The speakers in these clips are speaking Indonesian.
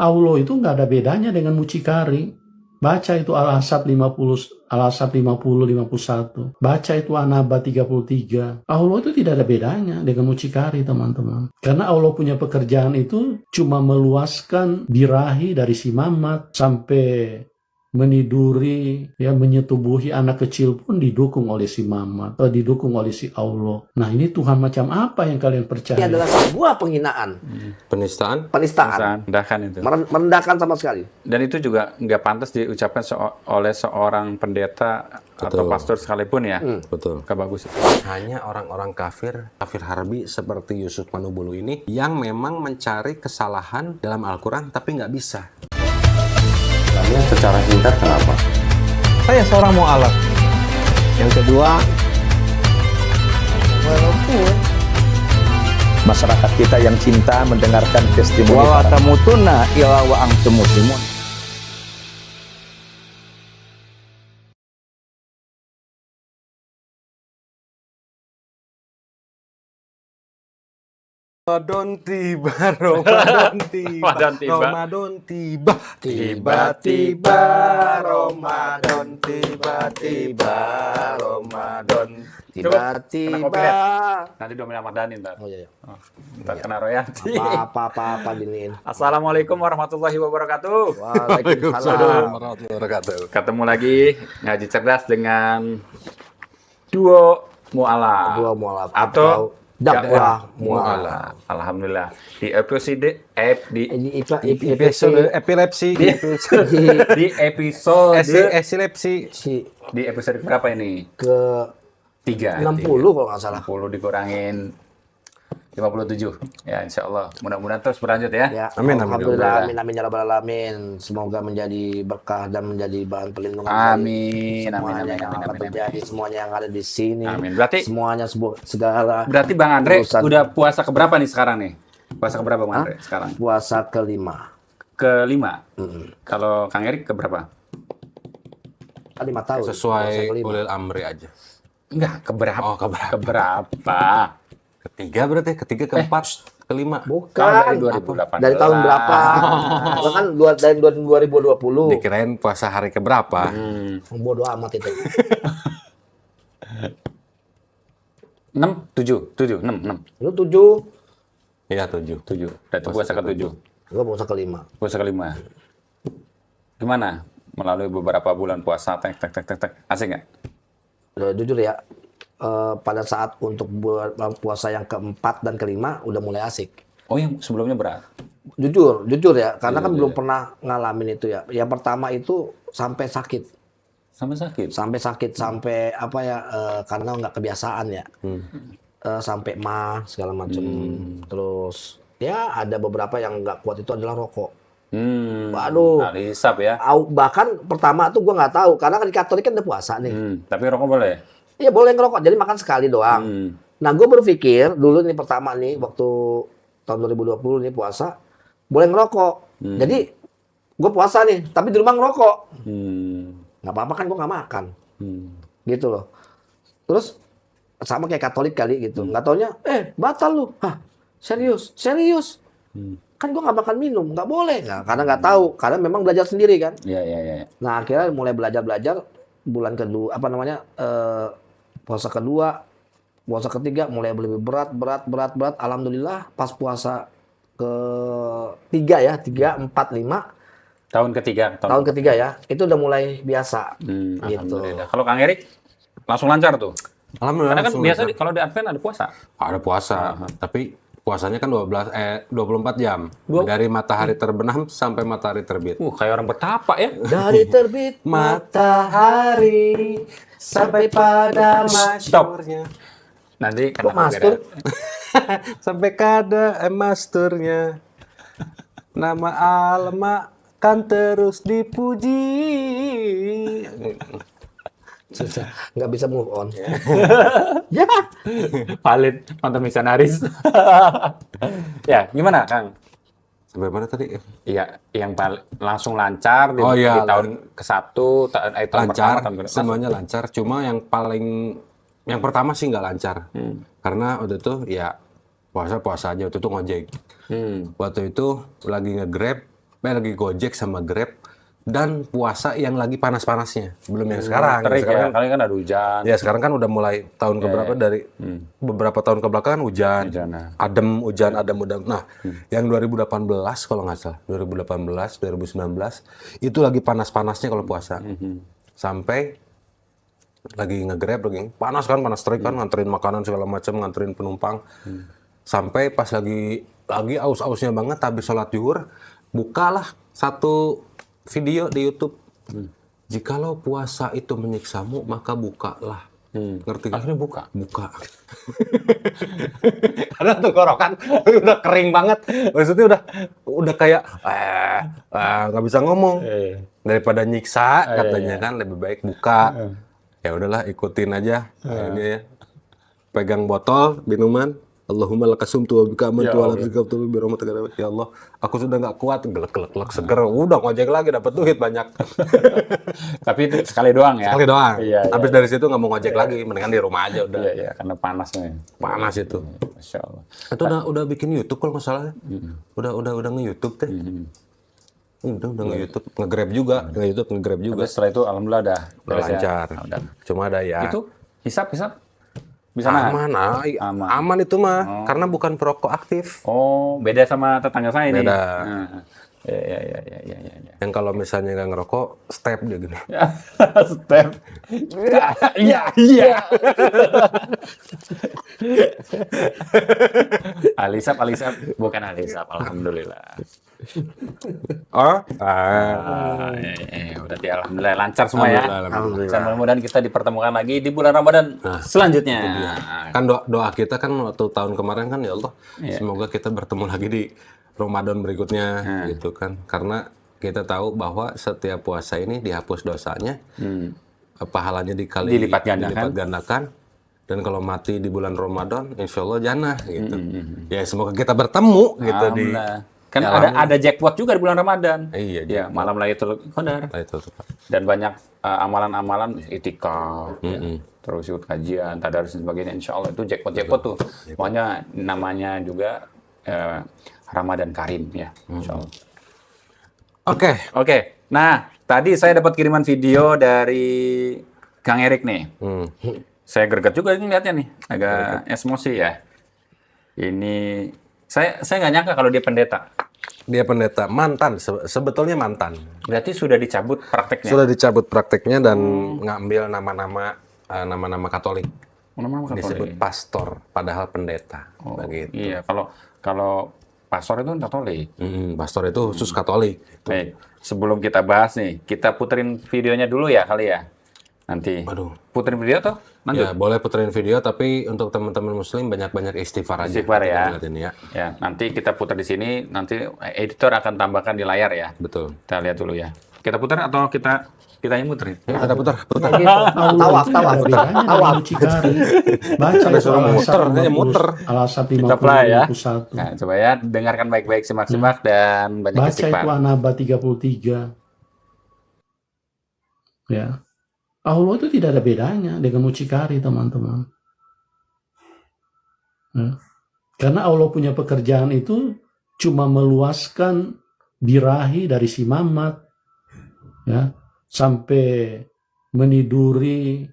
Allah itu nggak ada bedanya dengan mucikari. Baca itu Al-Ahzab 50, Al-Ahzab 50, 51. Baca itu An-Naba 33. Allah itu tidak ada bedanya dengan mucikari, teman-teman. Karena Allah punya pekerjaan itu cuma meluaskan birahi dari si Mamat sampai meniduri, ya, menyetubuhi anak kecil pun didukung oleh si Mamat, didukung oleh si Allah. Nah, ini Tuhan macam apa yang kalian percaya? Ini adalah sebuah penghinaan. Penistaan. Merendahkan itu. Merendahkan sama sekali. Dan itu juga nggak pantas diucapkan oleh seorang pendeta atau pastor sekalipun ya. Betul. Nggak bagus. Hanya orang-orang kafir harbi seperti Yusuf Manubulu ini yang memang mencari kesalahan dalam Al-Quran tapi nggak bisa. Lalu secara singkat kenapa? Saya seorang mu'alaf. Yang kedua, walaupun masyarakat kita yang cinta mendengarkan testimoni wa tamutunna illa wa antum muslimun. Ramadan tiba, Ramadan tiba, Ramadan tiba, tiba-tiba, Ramadan tiba-tiba, Ramadan tiba-tiba. Nanti Domina Mardani ntar. Oh iya. Ntar kena royalti. Apa giniin. Assalamualaikum warahmatullahi wabarakatuh. Waalaikumsalam warahmatullahi wabarakatuh. Ketemu lagi ngaji cerdas dengan duo mu'alaf. Dua mu'alaf Atau dakwah mu'alaf. Alhamdulillah. Di episode Episode epilepsi, di episode di episode berapa ini? ke 3. 60 kalau nggak salah. 60 dikurangin 57. Ya, insya Allah. Mudah-mudahan terus berlanjut ya. Ya, Amin, alhamdulillah, amin ya rabbal alamin. Semoga menjadi berkah dan menjadi bahan perlindungan. Amin, semuanya amin, yang amin, akan amin, terjadi, semuanya yang ada di sini. Amin. Berarti semuanya segala. Berarti Bang Andre urusan. udah puasa keberapa nih sekarang nih? Puasa keberapa Bang Andre sekarang? Puasa kelima. Kelima. Kalau Kang Erik keberapa? Kan 5 tahun. sesuai Puasa kelima. ulil amri aja. Enggak, keberapa? Oh, keberapa? Keberapa? Ketiga berarti, ketiga, keempat, kelima. Bukan. Dari 2018. Dari tahun berapa? Kan dari 2020. Dikirain puasa hari keberapa? Bodoh amat itu. 6, 7, 6. Lu 7. Iya, 7. 7. Berarti puasa ke-7. Gua puasa kelima. Puasa kelima. Gimana? Melalui beberapa bulan puasa, tek. Asik nggak? Jujur ya, pada saat untuk bulan puasa yang keempat dan kelima udah mulai asik. Oh, yang sebelumnya berat? Jujur ya, karena kan belum pernah ngalamin itu ya. Yang pertama itu sampai sakit, sampai apa ya, karena nggak kebiasaan ya. Sampai mah segala macam. Terus ya ada beberapa yang nggak kuat itu adalah rokok. Waduh. Alisap ya? Bahkan pertama tuh gue nggak tahu, karena kan di Katolik kan udah puasa nih. Tapi rokok boleh? Iya boleh ngerokok, jadi makan sekali doang. Nah gue berpikir dulu nih pertama nih waktu tahun 2020 nih puasa boleh ngerokok. Jadi gue puasa nih, tapi di rumah ngerokok. Nggak apa-apa kan gue nggak makan. Gitu loh. Terus sama kayak Katolik kali gitu. Nggak taunya, batal lu. Hah, serius? Kan gue nggak makan minum, nggak boleh. Nah, karena nggak tahu, karena memang belajar sendiri kan. Iya. Nah akhirnya mulai belajar bulan kedua, puasa kedua, puasa ketiga mulai lebih berat. Alhamdulillah pas puasa ketiga ya, 3, 4, 5. Tahun ketiga. Tahun ketiga ya, itu udah mulai biasa. Gitu. Alhamdulillah. Kalau Kang Erik langsung lancar tuh. Alhamdulillah. Karena kan biasa kalau di Advent ada puasa. Ada puasa, tapi puasanya kan 24 jam. Dari matahari terbenam sampai matahari terbit. Kayak orang betapa ya. Dari terbit matahari sampai pada masyurnya. Nanti Kok mastur? Sampai kada masturnya. Nama Alma kan terus dipuji. Susah, nggak bisa move on. Ya, valid mantan misionaris. Ya, gimana Kang? Sampai mana tadi? Iya, yang langsung lancar di tahun ke-1, tahun lancar, pertama, semuanya lancar. Cuma yang pertama sih nggak lancar. Karena waktu itu ya puasa aja, waktu itu ngojek. Waktu itu lagi nge-Grab, lagi Gojek sama Grab, dan puasa yang lagi panas-panasnya, belum yang sekarang. Terik Sekarang ya, kan, kali kan ada hujan. ya sekarang kan udah mulai tahun keberapa dari beberapa tahun ke belakang kan hujan, Hujan, nah. hujan adem. Nah, yang 2018 kalau nggak salah, 2018, 2019 itu lagi panas-panasnya kalau puasa. Sampai lagi nge-Grab lagi panas terik kan, nganterin makanan segala macam, nganterin penumpang. Sampai pas lagi aus-ausnya banget habis sholat zuhur, bukalah satu video di YouTube. Jikalau puasa itu menyiksamu, maka bukalah. Ngerti kan? Akhirnya buka. Karena tenggorokan udah kering banget. Maksudnya udah kayak nggak bisa ngomong. Daripada nyiksa katanya kan lebih baik buka. Ya udahlah, ikutin aja. Ini ya. Pegang botol minuman. Allahumma lakasumtu wa bika amantu wa ala rizqika bi rahmatika ya Allah. Aku sudah nggak kuat, gelek seger. Udah ngojek lagi dapat duit banyak. Tapi itu sekali doang ya. Sekali doang. Iya, Habis dari situ nggak mau ngojek lagi, mendingan di rumah aja udah. Iya, karena panasnya. Panas itu. Masya Allah. Itu udah bikin YouTube kalau nggak salah. Udah nge-YouTube teh. Udah nge-YouTube, nge-Grab juga, nge-YouTube, nge-Grab juga. Tapi setelah itu alhamdulillah udah beres ya. Lancar. Udah. Cuma ada ya. Itu hisap bisa nahan? Aman itu mah, karena bukan perokok aktif. Oh, beda sama tetangga saya ini. Beda. Nah. Ya. Yang kalau misalnya nggak ngerokok, step dia gini. Step. Iya. Alisap, bukan alisap, alhamdulillah. Oh? Berarti alhamdulillah lancar semua ya. Alhamdulillah. Dan mudah-mudahan kita dipertemukan lagi di bulan Ramadan selanjutnya. Kan doa kita kan waktu tahun kemarin kan, ya Allah, semoga kita bertemu lagi di Ramadan berikutnya gitu kan. Karena kita tahu bahwa setiap puasa ini dihapus dosanya, pahalanya dilipat gandakan. Dan kalau mati di bulan Ramadan, insya Allah jannah gitu. Ya semoga kita bertemu gitu di. Kan ada jackpot juga di bulan Ramadan. Iya, ya, malam Lailatul Qadar. Dan banyak amalan-amalan itikaf, terus ikut kajian, tadarus dan sebagainya. Insya Allah itu jackpot tuh. Pokoknya namanya juga Ramadan Karim ya. Insya Allah. Oke. Nah, tadi saya dapat kiriman video dari Kang Erik nih. Saya greget juga ini lihatnya nih, agak emosi ya. Ini saya nggak nyangka kalau dia pendeta. Dia pendeta, mantan, sebetulnya mantan. Berarti sudah dicabut prakteknya? Sudah dicabut prakteknya dan ngambil nama-nama Katolik. Nama-nama Katolik. Disebut pastor, padahal pendeta. Begitu. Iya, kalau pastor itu Katolik. Pastor itu khusus Katolik. Baik, sebelum kita bahas nih, kita puterin videonya dulu ya kali ya. Nanti. Puterin video tuh? Lanjut. Ya, boleh puterin video, tapi untuk teman-teman muslim banyak-banyak istighfar aja. Istighfar ya. Ya. Nanti kita putar di sini, nanti editor akan tambahkan di layar ya. Betul. Kita lihat dulu ya. Kita putar atau kita yang muterin? Ya, kita putar. Tawaf. Mucikari. Baca itu muter. Al-Asap Kita play ya. 50, 51. Nah, coba ya, dengarkan baik-baik, simak-simak dan banyak Baca istighfar. itu An-Naba 33. Ya. Allah itu tidak ada bedanya dengan mucikari, teman-teman. Ya. Karena Allah punya pekerjaan itu cuma meluaskan birahi dari si Mamat, ya, sampai meniduri,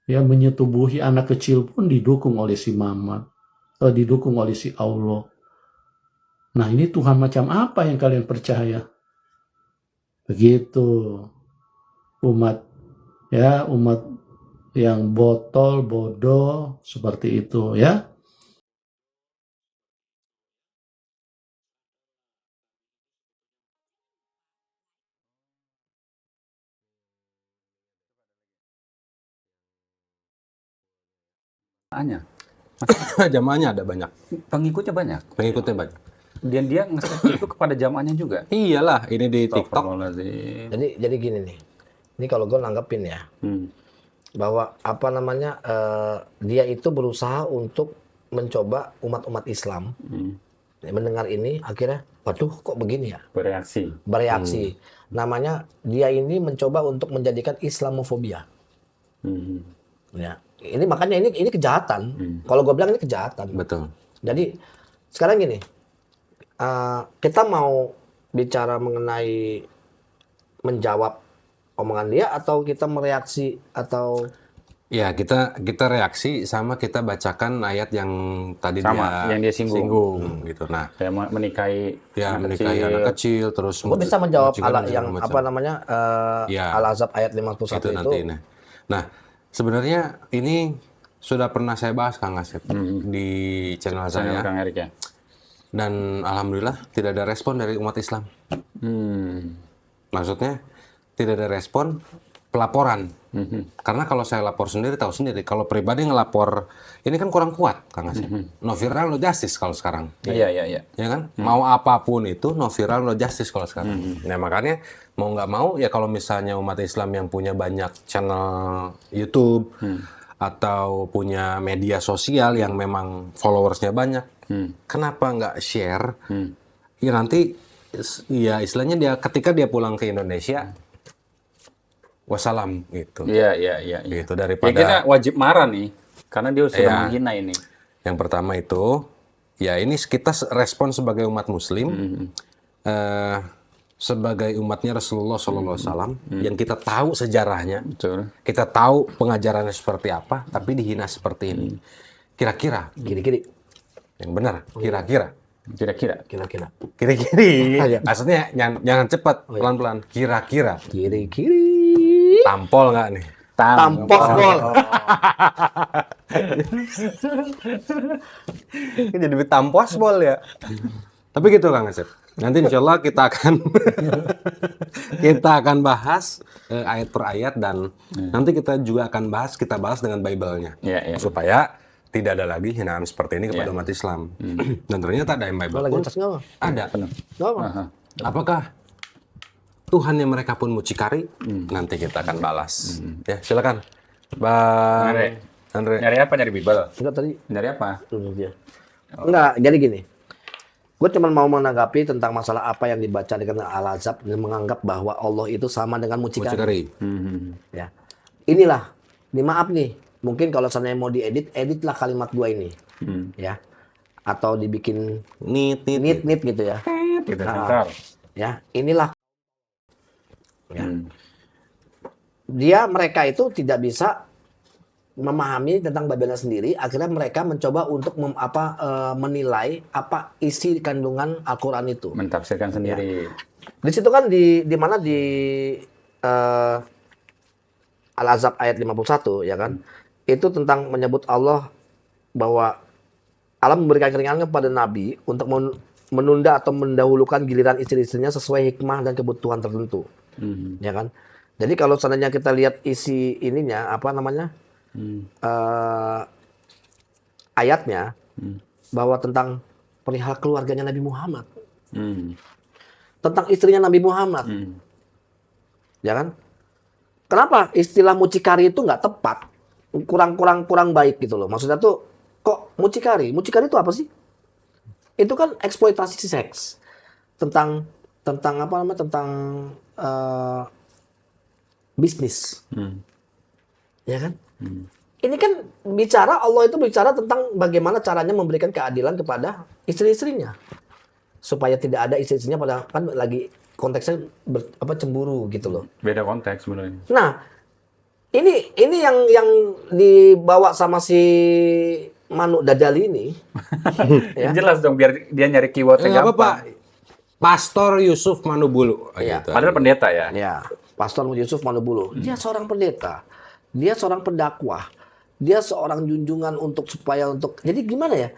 ya, menyetubuhi anak kecil pun didukung oleh si Mamat, didukung oleh si Allah. Nah, ini Tuhan macam apa yang kalian percaya? Begitu umat yang botol, bodoh, seperti itu ya. Jamaahnya ada banyak. Pengikutnya banyak. Dan dia nge-share itu kepada jamaahnya juga. Iyalah, ini di TikTok. Jadi gini nih. Ini kalau gue nanggepin ya. Bahwa dia itu berusaha untuk mencoba umat-umat Islam mendengar ini, akhirnya waduh kok begini ya, bereaksi. Namanya dia ini mencoba untuk menjadikan Islamofobia. Ya, ini makanya ini kejahatan. Kalau gue bilang ini kejahatan. Betul. Jadi sekarang gini, kita mau bicara mengenai menjawab omongan dia atau kita mereaksi atau Ya, kita reaksi sama kita bacakan ayat yang tadi Sama, yang dia singgung. gitu. Nah, Kayak menikahi ya anak menikahi kecil. anak kecil terus gue bisa menjawab mucikari yang segala macam. apa namanya Ya. Al-Azab ayat 51 Itu itu. nanti. Nah, sebenarnya ini sudah pernah saya bahas Kang Asep di channel Channel saya, Kang Erik ya. dan alhamdulillah tidak ada respon dari umat Islam. Maksudnya tidak ada respon pelaporan. Karena kalau saya lapor sendiri, tahu sendiri. Kalau pribadi ngelapor, ini kan kurang kuat, Kang Asep. No viral, no justice kalau sekarang. Iya. Ya kan? Mau apapun itu, no viral, no justice kalau sekarang. Nah, makanya mau nggak mau, ya kalau misalnya umat Islam yang punya banyak channel YouTube, atau punya media sosial yang memang followersnya banyak, kenapa nggak share? Ya nanti, ya istilahnya dia ketika dia pulang ke Indonesia, wassalam gitu. Iya. Gitu Ya daripada kita wajib marah nih, karena dia sudah Iya. menghina ini. yang pertama itu, ya ini kita respon sebagai umat Muslim, sebagai umatnya Rasulullah SAW, yang kita tahu sejarahnya, Betul. kita tahu pengajarannya seperti apa, tapi dihina seperti ini. Kira-kira Kiri-kiri. yang benar, kira-kira. Kira-kira. Kira-kira. Kiri-kiri. Maksudnya jangan cepat, pelan-pelan. Kira-kira. Kiri-kiri. Tampol nggak nih? Tampol gol. Jadi tampos bol ya. Tapi gitu Kang Asep. Nanti insya Allah kita akan bahas ayat per ayat, dan nanti kita juga akan kita bahas dengan Bible-nya. Iya. Supaya tidak ada lagi hinaan seperti ini kepada umat Islam. Dan ternyata ada yang Bible Lagi pun atas nggak? ada. Nggak apa. Apakah Tuhan yang mereka pun mucikari? Nanti kita akan balas. Ya, silakan. Bang Andre. Nyari apa? Nyari Bible? Enggak tadi. Nyari apa? Enggak, jadi gini. Gue cuma mau menanggapi tentang masalah apa yang dibaca dengan Al-Azab dan menganggap bahwa Allah itu sama dengan mucikari. Ya. Inilah, ini maaf nih. Mungkin kalau seandainya mau diedit, editlah kalimat gua ini. Ya. Atau dibikin Nit. nit gitu ya. Gitu, Nah, sensor. Ya, inilah. Ya. Mereka itu tidak bisa memahami tentang Babelnya sendiri. Akhirnya mereka mencoba untuk menilai apa isi kandungan Al-Quran itu. Mentafsirkan sendiri. Di situ kan di mana di Al-Azab ayat 51 ya kan. Itu tentang menyebut Allah bahwa Allah memberikan keringanan kepada Nabi untuk menunda atau mendahulukan giliran istri-istrinya sesuai hikmah dan kebutuhan tertentu. Ya kan. Jadi kalau seandainya kita lihat isi ininya ayatnya bahwa tentang perihal keluarganya Nabi Muhammad. Tentang istrinya Nabi Muhammad. Ya kan? Kenapa istilah mucikari itu nggak tepat? Kurang baik gitu loh. Maksudnya tuh kok mucikari? Mucikari itu apa sih? Itu kan eksploitasi seks. Tentang bisnis. Ya kan? Ini kan Allah itu bicara tentang bagaimana caranya memberikan keadilan kepada istri-istrinya. Supaya tidak ada istri-istrinya pada kan lagi konteksnya cemburu gitu loh. Beda konteks sebenarnya. Nah, ini yang dibawa sama si Manu Dadali ini. Ya. Jelas dong biar dia nyari keywordnya Nggak apa-apa. gampang. Pastor Yusuf Manubulu. Iya. Gitu. Padahal pendeta ya. Ya, Pastor Yusuf Manubulu. Dia seorang pendeta. Dia seorang pendakwah. Dia seorang junjungan jadi gimana ya?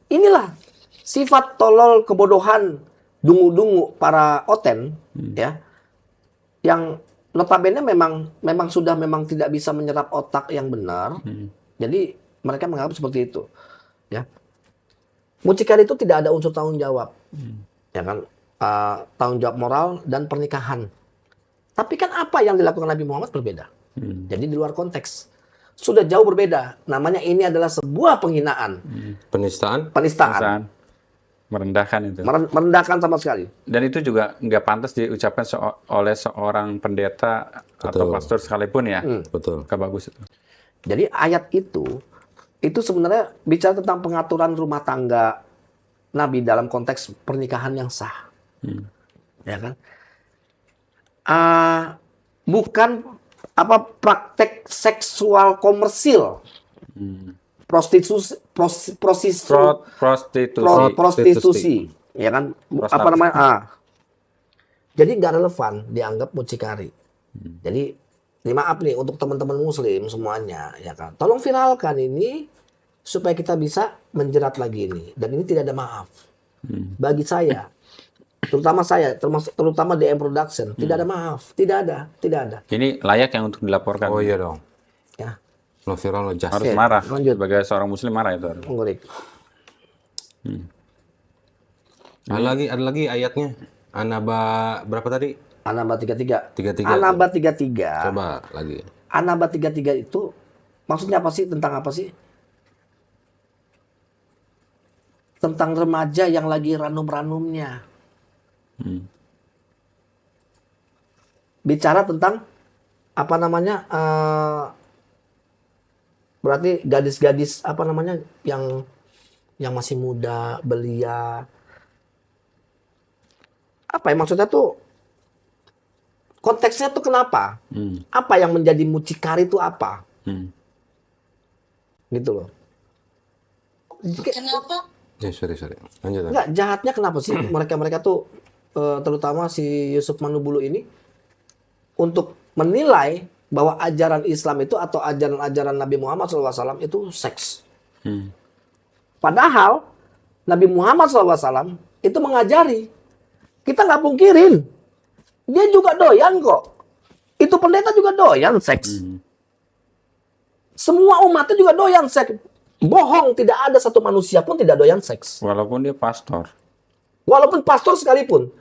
Inilah sifat tolol kebodohan dungu-dungu para oten ya. Yang notabene memang sudah tidak bisa menyerap otak yang benar. Jadi mereka menganggap seperti itu. Ya. Mucikari itu tidak ada unsur tanggung jawab. Ya kan? Tanggung jawab moral dan pernikahan. Tapi kan apa yang dilakukan Nabi Muhammad berbeda. Jadi di luar konteks. Sudah jauh berbeda. Namanya ini adalah sebuah penghinaan. Penistaan. Merendahkan itu. Merendahkan sama sekali. Dan itu juga nggak pantas diucapkan oleh seorang pendeta atau pastor sekalipun ya. Betul. Nggak bagus itu. Jadi ayat itu sebenarnya bicara tentang pengaturan rumah tangga Nabi dalam konteks pernikahan yang sah. ya kan? Bukan apa praktek seksual komersil, prostitusi, prostitusi, ya kan? Apa namanya? Jadi nggak relevan dianggap mucikari. Jadi ini maaf nih untuk teman-teman Muslim semuanya, ya kan? Tolong viralkan ini supaya kita bisa menjerat lagi ini. Dan ini tidak ada maaf bagi saya, terutama DM Production, tidak ada maaf, tidak ada. Ini layak yang untuk dilaporkan. Oh iya dong. Ya. Lo viral lo just. Harus marah. Sebagai seorang Muslim marah itu. Ada lagi ayatnya. An-Naba berapa tadi? An-Naba 33. 33. An-Naba 33. Coba lagi. An-Naba 33 itu maksudnya apa sih? Tentang apa sih? Tentang remaja yang lagi ranum-ranumnya. Bicara tentang apa namanya? Berarti gadis-gadis apa namanya yang masih muda, belia. Apa ya maksudnya tuh? Konteksnya tuh kenapa? Apa yang menjadi mucikari itu apa? Gitu loh. Kenapa? Ya, sorry. Lanjut. Enggak, jahatnya kenapa sih mereka tuh terutama si Yusuf Manubulu ini untuk menilai bahwa ajaran Islam itu atau ajaran-ajaran Nabi Muhammad SAW itu seks. Padahal Nabi Muhammad SAW itu mengajari. Kita nggak pungkirin. Dia juga doyan kok. Itu pendeta juga doyan seks. Semua umatnya juga doyan seks. Bohong, tidak ada satu manusia pun tidak doyan seks. Walaupun dia pastor. Walaupun pastor sekalipun.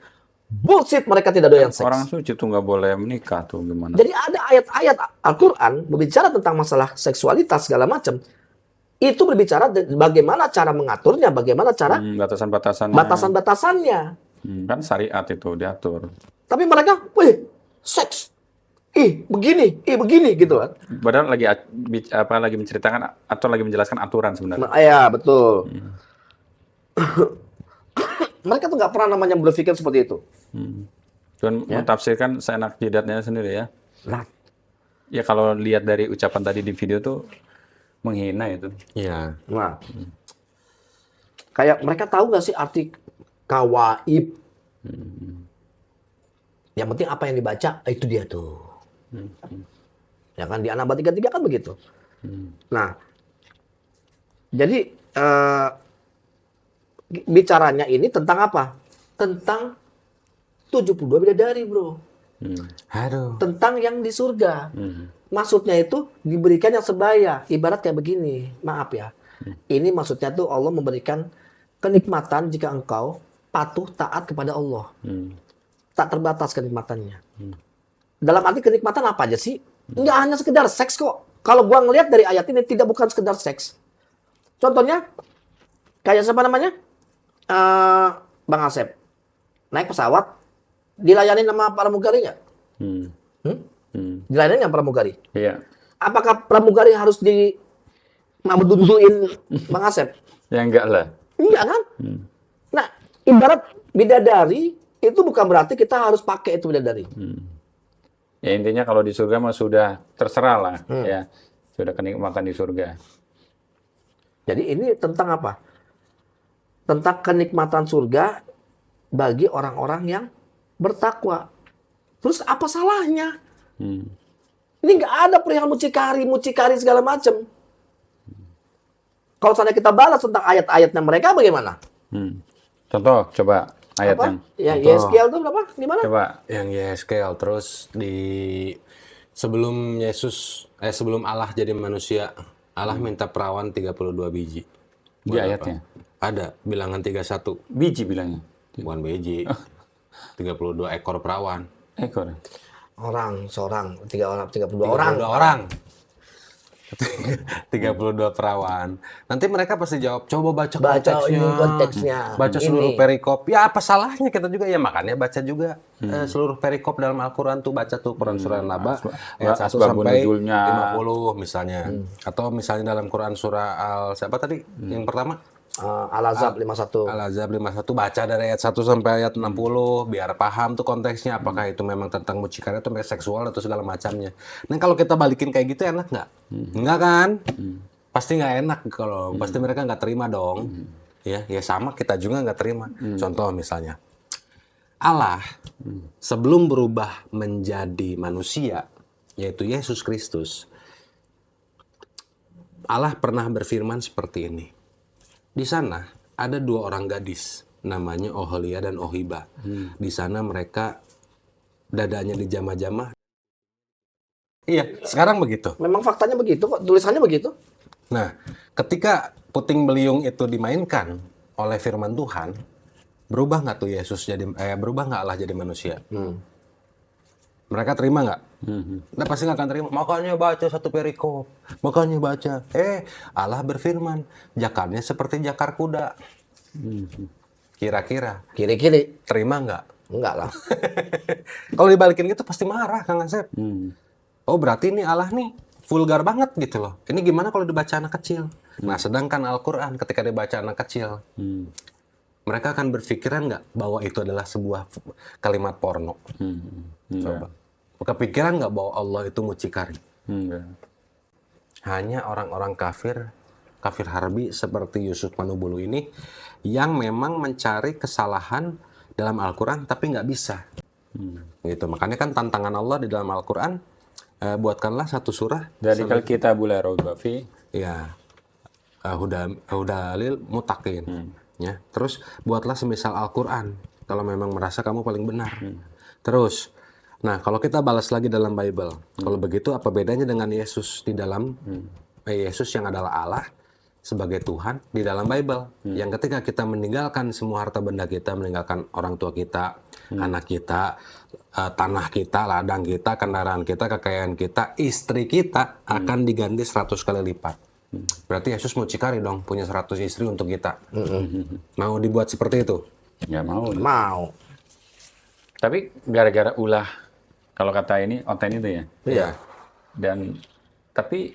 Bullshit, mereka tidak doyan seks. Orang suci tuh nggak boleh menikah tuh gimana? Jadi ada ayat-ayat Al-Quran berbicara tentang masalah seksualitas segala macam. Itu berbicara bagaimana cara mengaturnya, bagaimana cara batasan-batasannya. Kan syariat itu diatur. Tapi mereka, wih, seks. Begini gitu kan. Padahal lagi menceritakan atau lagi menjelaskan aturan sebenarnya. Ya, betul. Mereka tuh nggak pernah namanya berpikir seperti itu. Cuman mentafsirkan seenak jidatnya sendiri ya. Nah. Ya kalau lihat dari ucapan tadi di video tuh menghina itu. Iya. Nah. Kayak mereka tahu nggak sih arti kawaib? Yang penting apa yang dibaca, itu dia tuh. Ya kan di An-Naba 33 kan begitu. Nah, jadi bicaranya ini tentang apa? Tentang 72 bidadari, bro. Aduh. Tentang yang di surga. Maksudnya itu diberikan yang sebaya. Ibarat kayak begini, maaf ya. Ini maksudnya tuh Allah memberikan kenikmatan jika engkau patuh taat kepada Allah. Tak terbatas kenikmatannya. Dalam arti kenikmatan apa aja sih? Nggak hanya sekedar seks kok. Kalau gua ngelihat dari ayat ini bukan sekedar seks. Contohnya kayak siapa namanya? Bang Asep. Naik pesawat dilayani sama pramugari nggak? Dilayani nggak pramugari? Iya. Apakah pramugari harus mabudunduin Bang Asep? Ya enggak lah. Enggak kan? Nah, ibarat bidadari itu bukan berarti kita harus pakai itu bidadari. Ya intinya kalau di surga mah sudah terserah lah ya. Sudah kenikmatan di surga. Jadi ini tentang apa? Tentang kenikmatan surga bagi orang-orang yang bertakwa. Terus apa salahnya? Ini nggak ada perihal mucikari segala macam. Kalau seandainya kita balas tentang ayat-ayatnya mereka bagaimana? Contoh, coba ayat Apa? yang Ya, Yeskiel itu berapa? Di mana? coba. Yang Yeskiel terus sebelum sebelum Allah jadi manusia, Allah minta perawan 32 biji. Di ayatnya. Ada bilangan 31. Biji bilangnya. Bukan biji. 32 ekor perawan. Ekor. Seorang, 32 32 orang. orang. 32 perawan. Nanti mereka pasti jawab, coba baca konteksnya. Baca seluruh perikop. Ya apa salahnya kita juga ya, makanya baca juga seluruh perikop dalam Al-Qur'an tuh, baca tuh Quran surah An-Naba ayat 1 sampai 50 misalnya. Atau misalnya dalam Quran surah siapa tadi? Yang pertama? Al-Azab 51. Al-Azab 51 baca dari ayat 1 sampai ayat 60 biar paham tuh konteksnya apakah itu memang tentang mucikari atau seksual atau segala macamnya. Nah kalau kita balikin kayak gitu enak nggak? Enggak kan? Pasti nggak enak kalau pasti mereka nggak terima dong. Ya sama kita juga nggak terima. Contoh misalnya Allah sebelum berubah menjadi manusia yaitu Yesus Kristus, Allah pernah berfirman seperti ini. Di sana ada 2 orang gadis, namanya Oholia dan Ohiba. Di sana mereka dadanya dijamah-jamah. Iya, sekarang begitu. Memang faktanya begitu kok, tulisannya begitu. Nah, ketika puting beliung itu dimainkan oleh firman Tuhan, berubah nggak tuh berubah nggak Allah jadi manusia? Mereka terima nggak? Nah, pasti nggak akan terima. Makanya baca satu perikop. Makanya baca. Allah berfirman, jakarnya seperti jakar kuda. Kira-kira. Kiri-kiri. Terima nggak? Enggak lah. Kalau dibalikin gitu pasti marah, Kang Asep. Oh berarti ini Allah nih vulgar banget gitu loh. Ini gimana kalau dibaca anak kecil? Nah, sedangkan Al-Quran ketika dibaca anak kecil, mereka akan berpikiran nggak bahwa itu adalah sebuah kalimat porno? Coba. Kepikiran nggak bahwa Allah itu mucikari? Hanya orang-orang kafir harbi seperti Yusuf Manubulu ini yang memang mencari kesalahan dalam Al-Quran tapi nggak bisa. Gitu. Makanya kan tantangan Allah di dalam Al-Quran, buatkanlah satu surah. Dzalikal kitabul la raiba fi. Ya. Hudalil mutakin. Ya. Terus buatlah semisal Al-Quran kalau memang merasa kamu paling benar. Terus, nah kalau kita balas lagi dalam Bible, kalau begitu apa bedanya dengan Yesus di dalam Yesus yang adalah Allah sebagai Tuhan di dalam Bible, yang ketika kita meninggalkan semua harta benda kita, meninggalkan orang tua kita, anak kita, tanah kita, ladang kita, kendaraan kita, kekayaan kita, istri kita akan diganti 100 kali lipat. Berarti Yesus mucikari dong, punya 100 istri untuk kita. Mau dibuat seperti itu? Nggak mau. Mau. Tapi gara-gara ulah, kalau kata ini, Oten itu ya? Iya. Dan, tapi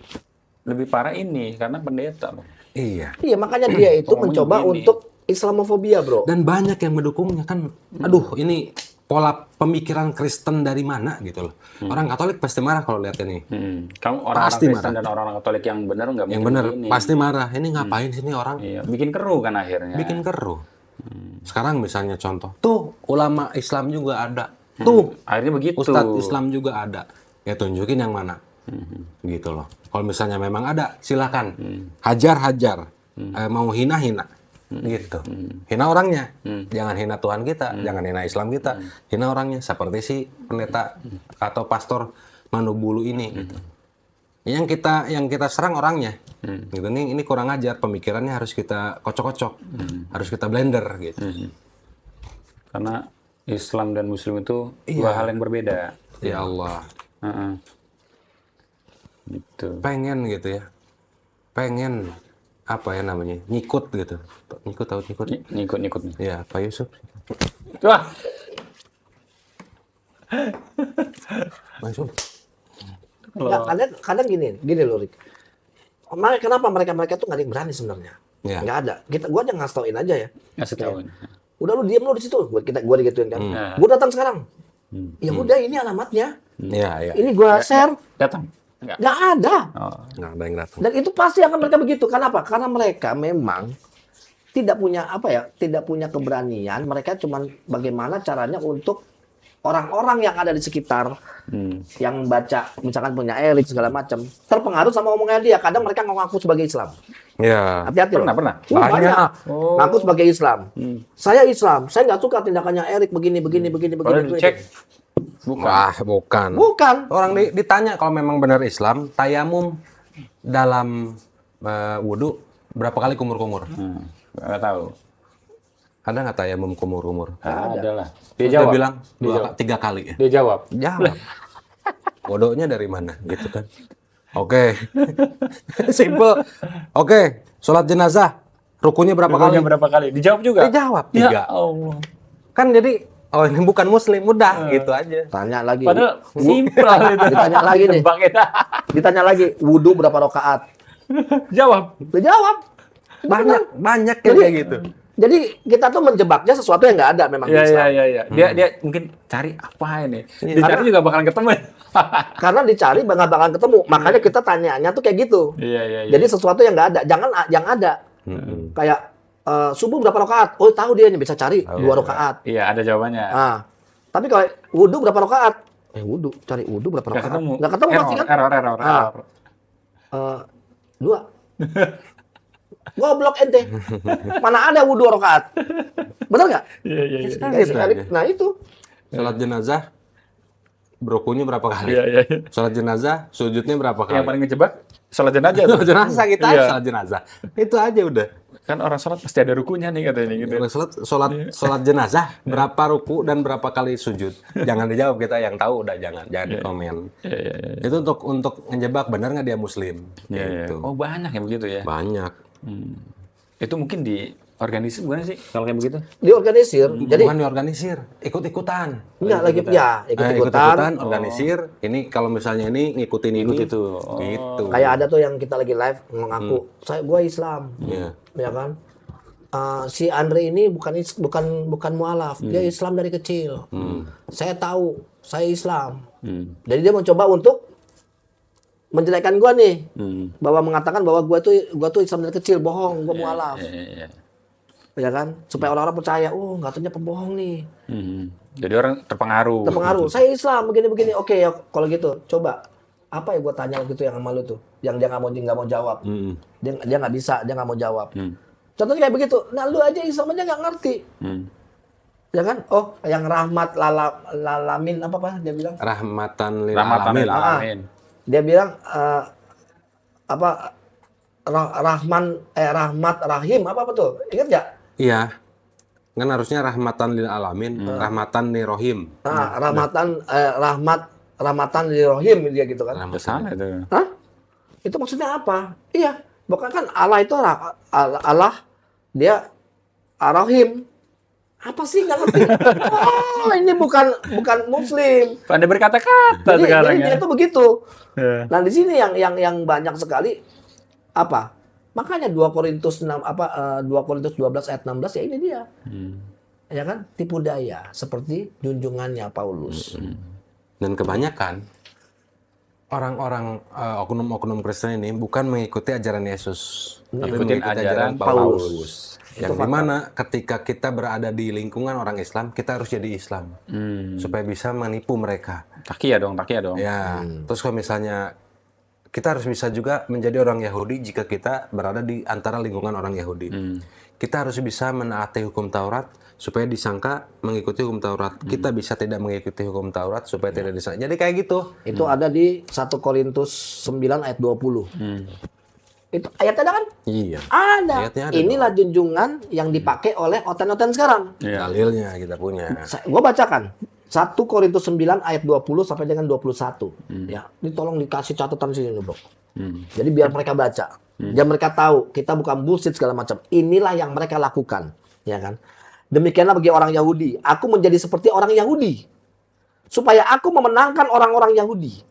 lebih parah ini, karena pendeta loh. Iya. Iya, makanya dia itu Ngomongnya mencoba begini. untuk Islamofobia, bro. Dan banyak yang mendukungnya kan. Aduh, ini pola pemikiran Kristen dari mana gitu loh. Orang Katolik pasti marah kalau lihat ini. Kamu orang-orang Pasti Kristen marah. dan orang-orang Katolik yang benar nggak Yang mungkin benar begini. pasti marah. Ini ngapain sih ini orang? Iya, bikin keruh kan akhirnya. Bikin keruh. Sekarang misalnya contoh, tuh ulama Islam juga ada. Tuh Akhirnya begitu. Ustadz Islam juga ada. Ya tunjukin yang mana. Gitu loh. Kalau misalnya memang ada, silakan. Hajar. Mau hina. Gitu. Hina orangnya. Jangan hina Tuhan kita, jangan hina Islam kita. Hina orangnya seperti si pendeta atau pastor Manubulu ini gitu. Yang kita serang orangnya. Gitu. Ini kurang ajar, pemikirannya harus kita kocok-kocok. Harus kita blender gitu. Karena Islam dan Muslim itu dua hal yang berbeda. Ya Allah. Gitu. Pengen gitu ya. Pengen apa ya namanya? Nyikut gitu. Nyikut tahu nyikut? Nyikut nih. Ya, Pak Yusuf. Wah, Pak Yusuf. Nggak, kadang gini loh, Rick. Kenapa mereka tuh nggak ada yang berani sebenarnya? Ya. Nggak ada. Gua aja ngasih tauin aja ya. ngasih tahu. Udah lu diem lu di situ. Gua digituin kan. Gua datang sekarang. Ya udah, ini alamatnya. Ya. Ini gua share. Datang. Enggak. Nggak ada. Nggak ada yang datang. Dan itu pasti akan mereka begitu. Kenapa? Karena mereka memang tidak punya keberanian. Mereka cuman bagaimana caranya untuk orang-orang yang ada di sekitar yang baca, misalkan punya elit segala macam, terpengaruh sama omongan dia. Kadang mereka ngaku sebagai Islam. Ya. Hati-hati loh. Pernah. Banyak. Ngaku sebagai Islam. Saya Islam. Saya nggak suka tindakannya Erik begini. Kalau dicek, Bukan. Bukan. Orang ditanya kalau memang benar Islam, tayamum dalam wudhu berapa kali kumur-kumur? nggak tahu. Ada nggak tayamum kumur-kumur? Ada lah. Dia Terus jawab. bilang Dia jawab. 3 kali. Dia jawab. Jawab. Bodohnya dari mana gitu kan? Oke. Simple. Oke. Sholat jenazah rukunnya berapa kali? Berapa kali? Dijawab juga. Dijawab 3. Ya Allah. Kan jadi ini bukan muslim, udah gitu aja. Tanya lagi. Padahal simpel itu. Ditanya lagi nih. Tebak kita. Ditanya lagi, wudhu berapa rakaat? Jawab. Udah jawab. banyak Jadi, kayak gitu. Jadi kita tuh menjebaknya sesuatu yang nggak ada memang di Islam. Iya. Dia mungkin cari apa ini. Dicari juga bakalan ketemu. Karena dicari nggak bakalan ketemu. Makanya kita tanyanya tuh kayak gitu. Iya. Jadi sesuatu yang nggak ada, jangan yang ada. Kayak subuh berapa rakaat? Oh, tahu dia bisa cari 2 rakaat. Iya, ada jawabannya. Nah, tapi kalau wudu berapa rakaat? Wudu, cari wudu berapa Nggak rakaat? ketemu. Nggak ketemu pasti kan? Error. 2. Goblok ente. Mana ada wudu 2 rakaat? Benar nggak? Iya. Nah itu. Sholat jenazah berukunya berapa kali? Iya. Sholat jenazah sujudnya berapa kali? Yang paling ngejebak sholat jenazah. Sholat jenazah kita Iya. sholat jenazah. Itu aja udah. Kan orang sholat pasti ada rukunya nih katanya gitu. Sholat jenazah berapa ruku dan berapa kali sujud? Jangan dijawab, kita yang tahu udah jangan komen. Iya. Itu untuk ngejebak benar nggak dia muslim? Iya. Gitu. Oh, banyak yang begitu ya. Banyak. Itu mungkin di organisasi bukan sih kalau kayak begitu? Diorganisir. Jadi Bukan diorganisir, ikut-ikutan. enggak lagi ya, ikut-ikutan. Organisir. Ini kalau misalnya ini ngikutin ini itu. gitu. Kayak ada tuh yang kita lagi live mengaku, gua Islam. Iya. Ya kan? Si Andre ini bukan mualaf, dia Islam dari kecil. Saya tahu, saya Islam. Jadi dia mencoba untuk menjelekkan gua nih, bahwa mengatakan bahwa gua tuh Islam dari kecil, bohong, gua mualaf. Iya. Ya kan? Supaya orang-orang percaya, nggak taunya pembohong nih. Jadi orang terpengaruh. Saya Islam begini-begini. Oke ya, kalau gitu coba apa ya gua tanya gitu yang sama lu tuh, yang dia nggak mau jawab. Dia nggak bisa, dia nggak mau jawab. Contohnya kayak begitu. Nah, lu aja Islam aja nggak ngerti. Ya kan? Oh, yang rahmat lalamin apa dia bilang? Rahmatan lil Rahmatan lil alamin. alamin. Dia bilang rahmat rahim apa tuh? Ingat nggak? Iya. Kan harusnya rahmatan lil alamin, rahmatan lil rohim. Rahmatan lil rohim dia gitu kan. Kesana itu. Hah? Itu maksudnya apa? Iya, bukan kan Allah itu Allah dia Ar-Rahim. Apa sih nggak ngerti? Oh, ini bukan muslim. Pandai berkata-kata sekarang Jadi ya. dia tuh begitu. Iya. Nah, di sini yang banyak sekali apa? Makanya 2 Korintus 12 ayat 16 ya ini dia. Ya kan? Tipu daya seperti junjungannya Paulus. Dan kebanyakan orang-orang oknum-oknum Kristen ini bukan mengikuti ajaran Yesus, tapi Ikutin mengikuti ajaran Paulus. Yang dimana ketika kita berada di lingkungan orang Islam, kita harus jadi Islam supaya bisa menipu mereka. Takia dong. Ya, terus kalau misalnya kita harus bisa juga menjadi orang Yahudi jika kita berada di antara lingkungan orang Yahudi. Kita harus bisa menaati hukum Taurat supaya disangka mengikuti hukum Taurat. Kita bisa tidak mengikuti hukum Taurat supaya tidak disangka. Jadi kayak gitu. Itu ada di 1 Korintus 9 ayat 20. Itu ayatnya ada kan? Iya. Ada. Ayatnya ada Inilah junjungan yang dipakai oleh oten-oten sekarang. Dalilnya kita punya. Gue bacakan. 1 Korintus 9 ayat 20 sampai dengan 21. Ya, ini tolong dikasih catatan sini bro. Jadi biar mereka baca. Biar mereka tahu kita bukan bullshit segala macam. Inilah yang mereka lakukan, ya kan? Demikianlah bagi orang Yahudi. Aku menjadi seperti orang Yahudi supaya aku memenangkan orang-orang Yahudi.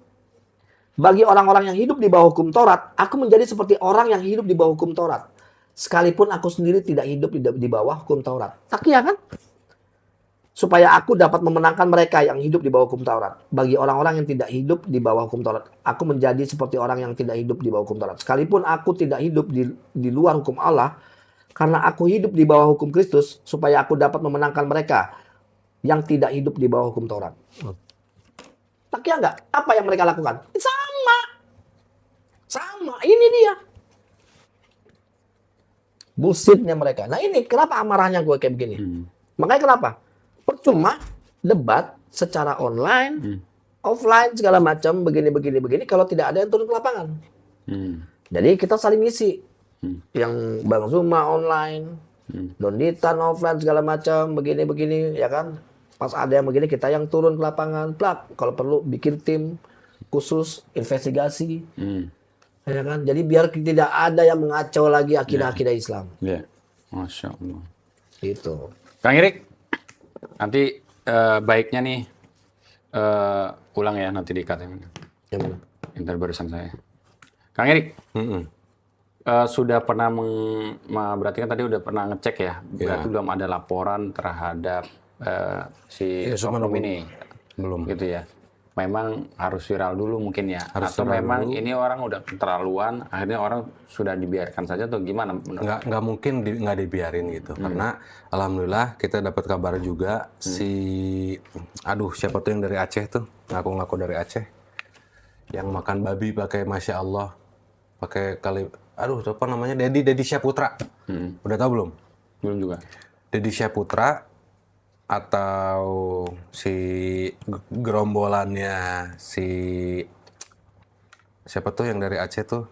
Bagi orang-orang yang hidup di bawah hukum Taurat, aku menjadi seperti orang yang hidup di bawah hukum Taurat. Sekalipun aku sendiri tidak hidup di bawah hukum Taurat. Takia kan? Supaya aku dapat memenangkan mereka yang hidup di bawah hukum Taurat. Bagi orang-orang yang tidak hidup di bawah hukum Taurat, aku menjadi seperti orang yang tidak hidup di bawah hukum Taurat. Sekalipun aku tidak hidup di luar hukum Allah, karena aku hidup di bawah hukum Kristus, supaya aku dapat memenangkan mereka yang tidak hidup di bawah hukum Taurat. Takia nggak? Apa yang mereka lakukan? Sama. Ini dia. Bullshitnya mereka. Nah ini kenapa amarahnya gue kayak begini. Makanya kenapa? Percuma debat secara online, offline segala macam begini kalau tidak ada yang turun ke lapangan. Jadi kita saling ngisi. Yang Bang Zuma online, Donditan offline segala macam begini ya kan. Pas ada yang begini kita yang turun ke lapangan, plak. Kalau perlu bikin tim khusus investigasi. Ya kan? Jadi biar tidak ada yang mengacau lagi akidah-akidah Islam. Iya. Masya Allah. Itu. Kang Irik, nanti baiknya nih ulang ya nanti di-cut. Yang mana? Inter barusan saya. Kang Irik, Sudah pernah berarti kan tadi udah pernah ngecek ya, berarti belum ada laporan terhadap si oknum ini, belum gitu ya. Memang harus viral dulu mungkin ya, atau memang ini orang udah keterlaluan, akhirnya orang sudah dibiarkan saja atau gimana? Nggak mungkin nggak dibiarin gitu, karena alhamdulillah kita dapat kabar juga siapa tuh yang dari Aceh tuh, ngaku-ngaku dari Aceh, yang makan babi pakai Masya Allah, pakai apa namanya, Deddy Syaputra. Udah tahu belum? Belum juga. Deddy Syaputra atau si gerombolannya siapa tuh yang dari Aceh tuh,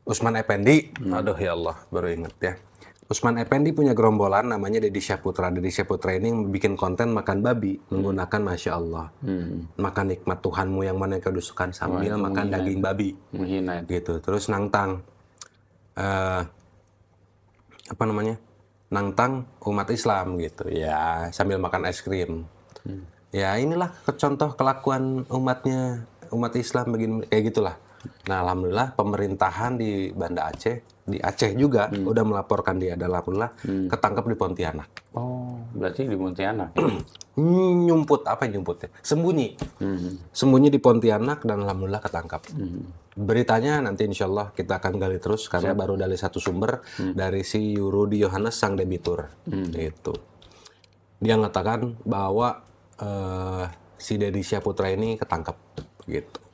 Usman Effendi. Aduh ya Allah, baru inget ya. Usman Effendi punya gerombolan namanya Deddy Syaputra. Deddy Syaputra ini bikin konten makan babi menggunakan Masya Allah. Makan nikmat Tuhanmu yang mana yang kau dusukan sambil makan daging babi. Menghina gitu. Terus nantang nantang umat Islam gitu ya, sambil makan es krim. Ya inilah contoh kelakuan umat Islam begini, kayak gitulah. Nah alhamdulillah pemerintahan di Banda Aceh, di Aceh juga udah melaporkan dia, dan alhamdulillah ketangkap di Pontianak. Oh, berarti di Pontianak. Sembunyi di Pontianak, dan alhamdulillah ketangkap. Beritanya nanti insya Allah kita akan gali terus, karena baru dari satu sumber, dari si Rudi Yohanes sang debitur. Gitu. Dia mengatakan bahwa si Deddy Syaputra ini ketangkap gitu.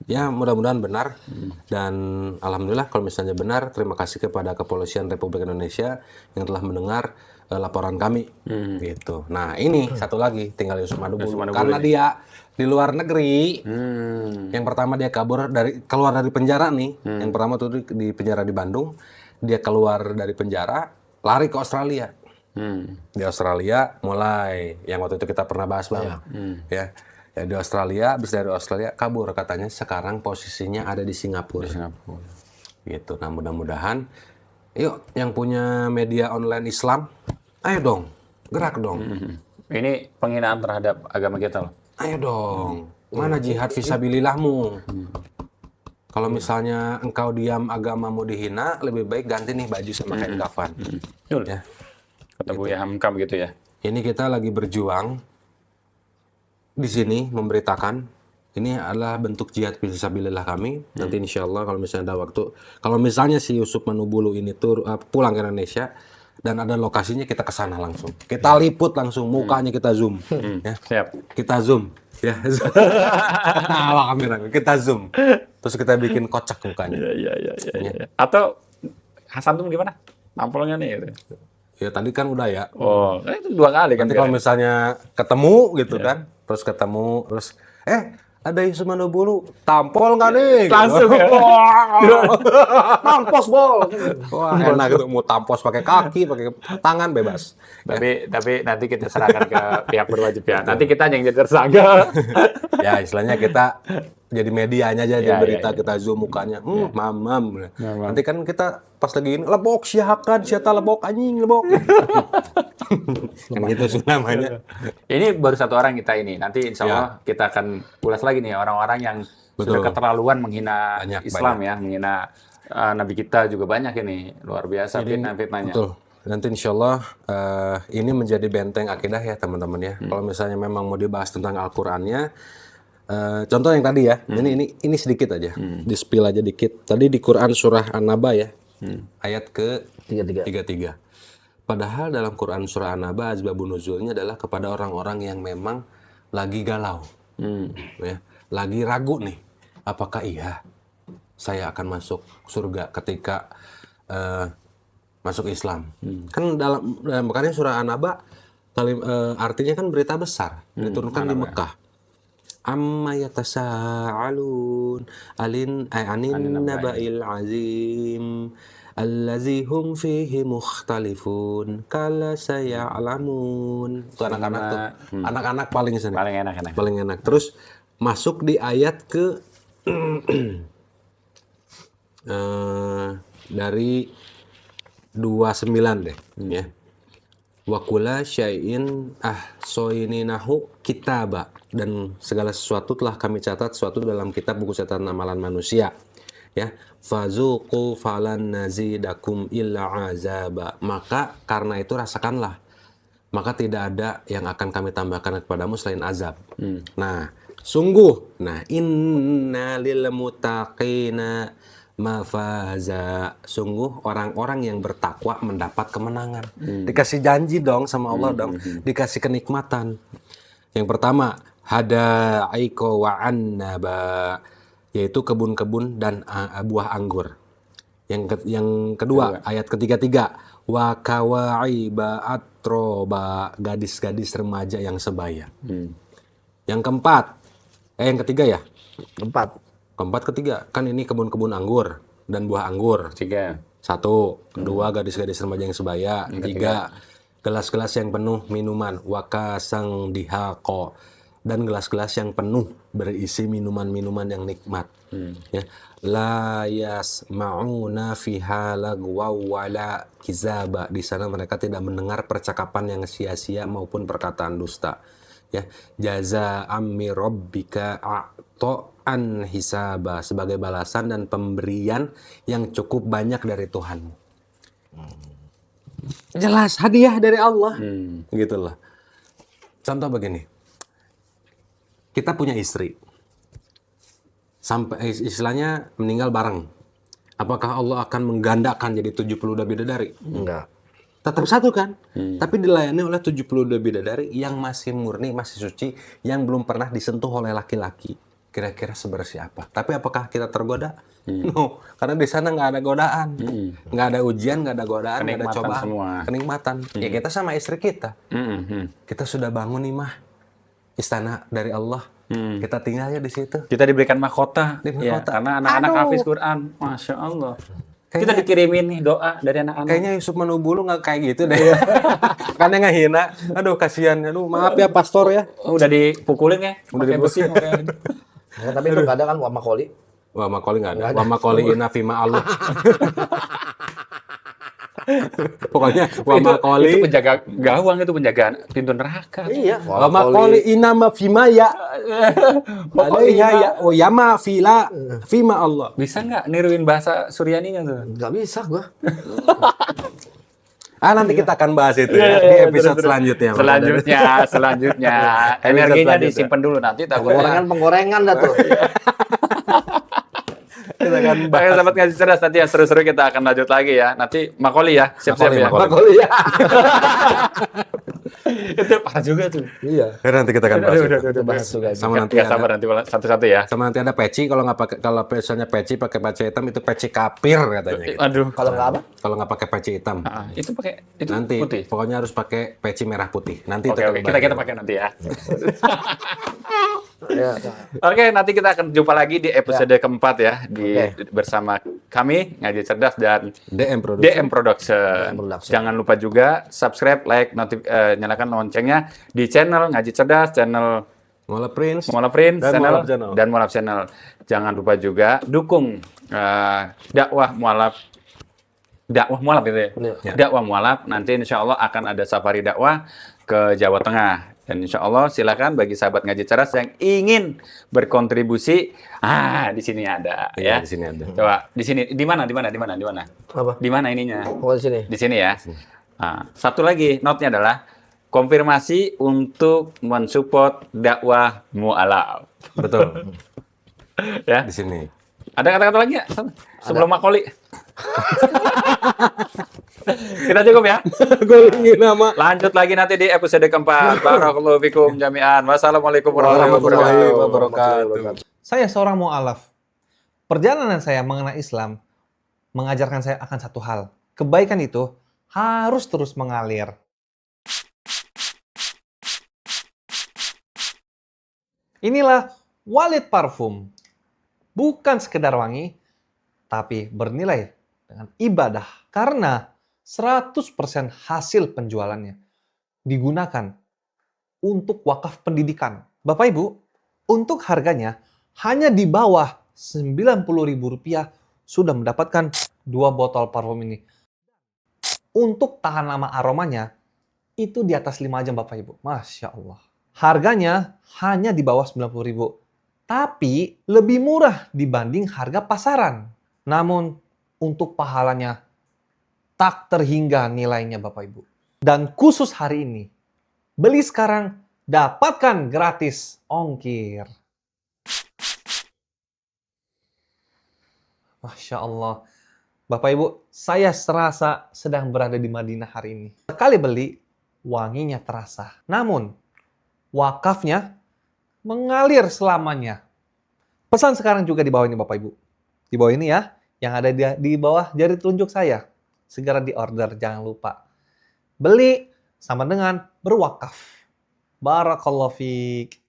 Ya mudah-mudahan benar, dan alhamdulillah kalau misalnya benar, terima kasih kepada Kepolisian Republik Indonesia yang telah mendengar laporan kami gitu. Nah ini satu lagi tinggal Yusuf Madubulu, karena dia di luar negeri. Yang pertama dia keluar dari penjara nih. Yang pertama tuh di penjara di Bandung, dia keluar dari penjara lari ke Australia. Di Australia mulai yang waktu itu kita pernah bahas Bang. Ya di Australia, habis dari Australia kabur, katanya sekarang posisinya ada di Singapura. Gitu. Nah mudah-mudahan, yuk yang punya media online Islam, ayo dong, gerak dong. Ini penghinaan terhadap agama kita loh. Ayo dong, mana jihad fisabilillahmu? Kalau misalnya engkau diam agamamu dihina, lebih baik ganti nih baju sama kain kafan. Ya. Kata Buya Hamkam gitu ya. Ini kita lagi berjuang di sini memberitakan, ini adalah bentuk jihad fisabilillah kami. Nanti insya Allah kalau misalnya ada waktu, kalau misalnya si Yusuf Manubulu ini pulang ke Indonesia dan ada lokasinya, kita ke sana langsung. Kita liput langsung, mukanya kita zoom. Ya. Siap. Kita zoom. Ya. Nah, kamera kita zoom. Terus kita bikin kocak mukanya. Iya. Atau Hasan tuh gimana? Nampolnya nih gitu. Ya tadi kan udah ya. Oh, itu 2 kali kan. Nanti kalau misalnya ketemu gitu kan, terus ada Yusuf Manubulu, tampol nggak nih? Langsung ya. Tampos bol. Wah enak gitu, mau tampos pakai kaki, pakai tangan bebas. Tapi nanti kita serahkan ke pihak berwajib ya. Nanti kita yang jadi tersangka. Ya istilahnya kita jadi medianya aja, jadi berita kita zoom mukanya, mamam. Nanti kan kita pas lagi ini lebok siakan, siata lebok anjing lebok. Kan gitu namanya. Ini baru 1 orang kita ini. Nanti insya Allah kita akan ulas lagi nih orang-orang yang sudah keterlaluan menghina Islam ya, menghina Nabi kita juga banyak ini, luar biasa fitnah-fitnahnya. Betul. Nanti insya Allah ini menjadi benteng akidah ya teman-teman ya. Kalau misalnya memang mau dibahas tentang Al-Qur'annya, contoh yang tadi ya, ini sedikit aja, di-spill aja dikit. Tadi di Quran surah An-Naba ya, ayat ke 33. Padahal dalam Quran surah An-Naba asbabun nuzulnya adalah kepada orang-orang yang memang lagi galau, ya, lagi ragu nih, apakah iya saya akan masuk surga ketika masuk Islam. Kan dalam makanya surah An-Naba artinya kan berita besar, diturunkan di Mekah. Amma yatasa'alun anin naba'il azim allazi hum fihi mukhtalifun kala saya'lamun. Itu anak-anak tuh. Anak-anak paling senang. Paling enak. Terus masuk di ayat ke dari 29 deh, ya. Wa kula syai'in ahsainahu kitaba, dan segala sesuatu telah kami catat suatu dalam kitab buku catatan amalan manusia. Ya, fazuqu falan nazidakum illa azaba. Maka karena itu rasakanlah, maka tidak ada yang akan kami tambahkan kepadamu selain azab. Nah, sungguh, inna lil muttaqina mafaza. Sungguh orang-orang yang bertakwa mendapat kemenangan. Dikasih janji dong sama Allah dong, dikasih kenikmatan. Yang pertama, hadaiqa wa annaba, yaitu kebun-kebun dan buah anggur. Yang kedua, ayat ketiga, wa kawaiba atroba, gadis-gadis remaja yang sebaya. Yang keempat, yang ketiga ya? Ketiga, kan ini kebun-kebun anggur dan buah anggur. 3. 1, 2, gadis-gadis remaja yang sebaya. 3, gelas-gelas yang penuh minuman, wakasang dihaqo, dan gelas-gelas yang penuh berisi minuman-minuman yang nikmat. Ya. La yasma'una fiha lagwa wala kizaba. Di sana mereka tidak mendengar percakapan yang sia-sia maupun perkataan dusta. Ya, jazaa'am min rabbika a'ta'an hisaba, sebagai balasan dan pemberian yang cukup banyak dari Tuhanmu. Jelas hadiah dari Allah. Gitulah. Contoh begini. Kita punya istri. Sampai istilahnya meninggal bareng. Apakah Allah akan menggandakan jadi 72 bidadari? Enggak. Tetap satu kan? Tapi dilayani oleh 72 bidadari yang masih murni, masih suci, yang belum pernah disentuh oleh laki-laki. Kira-kira sebersih apa? Tapi apakah kita tergoda? No, karena di sana nggak ada godaan, nggak ada ujian, nggak ada godaan, nggak ada cobaan, semua. Kenikmatan. Ya kita sama istri kita. Kita sudah bangun nih mah, istana dari Allah. Kita tinggalnya di situ. Kita diberikan mahkota. Ya, karena anak-anak hafiz Quran. Masya Allah. Kita dikirimin nih doa dari anak-anak. Kayaknya Yusuf Manubulu nggak kayak gitu deh. Karena ngehina. Aduh kasihan. Aduh maaf ya pastor ya. Udah dipukulin ya. Udah dipukulin. Ya, tapi itu nggak ada kan wamakoli. Wamakoli nggak ada. Wamakoli ina fima Allah. Pokoknya wamakoli. Itu penjaga gawang, itu penjaga pintu neraka. Iya. Wamakoli ina ma fima ya. Pokoknya ya. Oh ya ma fila fima Allah. Bisa nggak niruin bahasa Suryaninya tuh? Nggak bisa gua. Nanti kita akan bahas itu ya di episode selanjutnya. Selanjutnya. Energinya disimpan dulu nanti. Penggorengan dah tuh. Kita akan Baik sahabat ngaji cerdas, nanti yang seru-seru kita akan lanjut lagi ya. Nanti Makoli ya, siap-siap ya. Makoli ya. Itu parah juga tuh. Iya. Nanti kita akan bahas. Bahas juga. Sama nanti Nggak sabar nanti satu-satu ya. Sama nanti ada peci, kalau nggak pakai, kalau misalnya peci pakai peci hitam itu peci kafir katanya gitu. Aduh. Kalau nggak apa? Kalau nggak pakai peci hitam. Itu pakai itu Nanti putih. pokoknya harus pakai peci merah putih. Nanti Oke, kita pakai nanti ya. Ya. Oke, nanti kita akan jumpa lagi di episode keempat ya bersama kami Ngaji Cerdas dan DM Production. Jangan lupa juga subscribe, like, nyalakan loncengnya di channel Ngaji Cerdas, channel Mola Prince dan Mualaf Channel. Jangan lupa juga dukung dakwah Mualaf itu ya. Dakwah Mualaf, nanti insya Allah akan ada safari dakwah ke Jawa Tengah. Dan insya Allah silakan bagi sahabat Ngaji Cerdas yang ingin berkontribusi, di sini ada ya. Di sini ada. Coba di sini di mana? Apa? Di mana ininya? Oh, di sini. Di sini ya. Satu lagi note-nya adalah konfirmasi untuk mensupport dakwah Mualaf. Betul. Ya. Di sini. Ada kata-kata lagi ya? Sebelum Makoli. Kita cukup ya. Nama. Lanjut lagi nanti di episode keempat. Barakallahu fikum jami'an. Wassalamualaikum warahmatullahi wabarakatuh. Saya seorang mu'alaf. Perjalanan saya mengenai Islam mengajarkan saya akan satu hal. Kebaikan itu harus terus mengalir. Inilah Walid Parfum. Bukan sekedar wangi, tapi bernilai dengan ibadah. Karena 100% hasil penjualannya digunakan untuk wakaf pendidikan. Bapak Ibu, untuk harganya hanya di bawah Rp90.000 sudah mendapatkan 2 botol parfum ini. Untuk tahan lama aromanya, itu di atas 5 jam Bapak Ibu. Masya Allah. Harganya hanya di bawah Rp90.000. Tapi lebih murah dibanding harga pasaran. Namun untuk pahalanya tak terhingga nilainya Bapak Ibu. Dan khusus hari ini, beli sekarang, dapatkan gratis ongkir. Masya Allah. Bapak Ibu, saya serasa sedang berada di Madinah hari ini. Sekali beli, wanginya terasa. Namun, wakafnya mengalir selamanya. Pesan sekarang juga di bawah ini Bapak Ibu. Di bawah ini ya, yang ada di bawah jari telunjuk saya. Segera di order, jangan lupa. Beli sama dengan berwakaf. Barakallahu fiik.